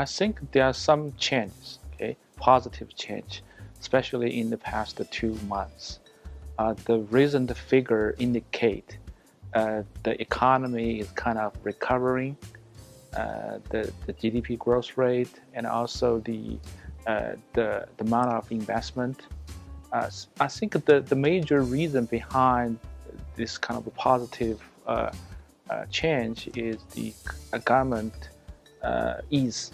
I think there are some changes, okay, positive change, especially in the past 2 months. The recent figure indicate the economy is kind of recovering, the GDP growth rate, and also the amount of investment. I think the major reason behind this kind of a positive change is the government ease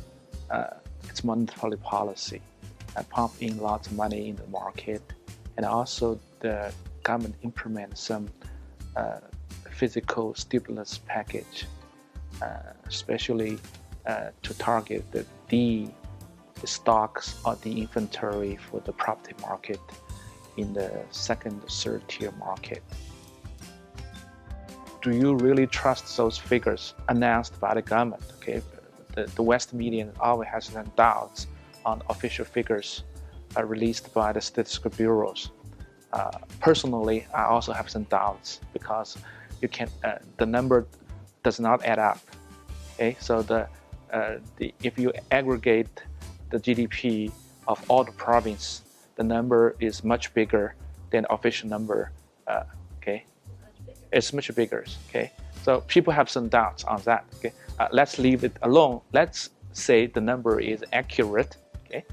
its monetary policy, pumping lots of money in the market, and also the government implement some physical stimulus package, especially to target the stocks or the inventory for the property market in the second, third tier market. Do you really trust those figures announced by the government? Okay, the West media always has some doubts on official figures released by the statistical bureaus. Personally, I also have some doubts because the number does not add up. Okay, so if you aggregate the GDP of all the province, the number is much bigger than the official number. Okay, it's much bigger. Okay, so people have some doubts on that. Okay, let's leave it alone. Let's say the number is accurate. Okay,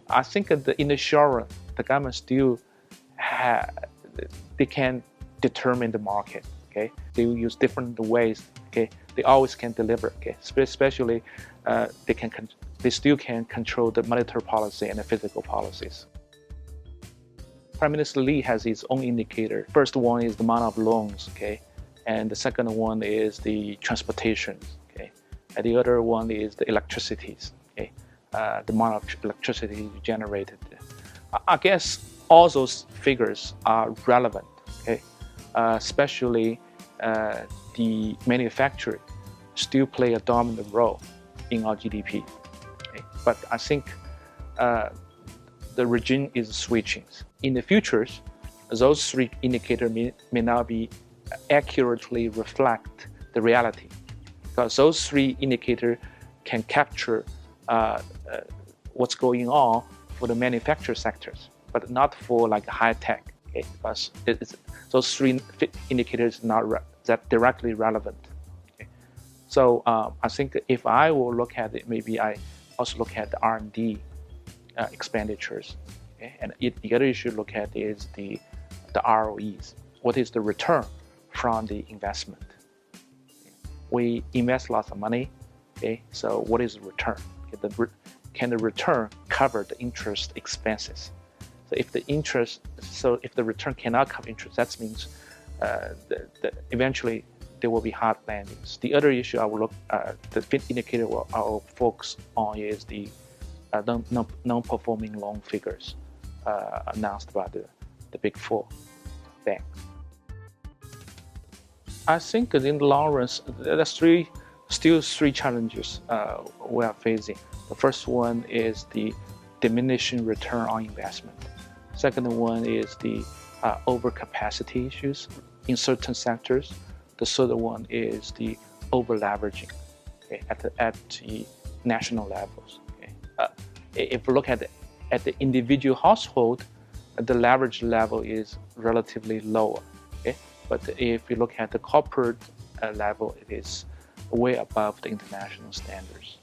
I think in the short run, the government still they can determine the market. Okay, they will use different ways. Okay, they always can deliver. Okay, especially they still can control the monetary policy and the physical policies. Prime Minister Lee has his own indicator. First one is the amount of loans. Okay, and the second one is the transportation. Okay, and the other one is the electricities. Okay, the amount of electricity generated. I guess all those figures are relevant. Okay, especially the manufacturing still play a dominant role in our GDP. Okay? But I think the regime is switching. In the future, those three indicators may not be accurately reflect the reality, because those three indicators can capture what's going on for the manufacturing sectors, but not for like high tech. Okay? Because those three indicators are not that directly relevant. Okay? So I think if I will look at it, maybe I also look at the R&D expenditures. Okay? And the other issue to look at is the ROEs. What is the return from the investment? Okay? We invest lots of money. Okay? So what is the return? Okay? Can the return cover the interest expenses? So if the return cannot cover interest, that means eventually there will be hard landings. The other issue I will look, the fifth indicator I will focus on is the non-performing loan figures announced by the big four banks. I think in the long run, there's still three challenges we are facing. The first one is the diminishing return on investment. Second one is the overcapacity issues in certain sectors. The third one is the over-leveraging, okay, at the national levels. Okay. If we look at the individual household, the leverage level is relatively lower. Okay. But if you look at the corporate level, it is way above the international standards.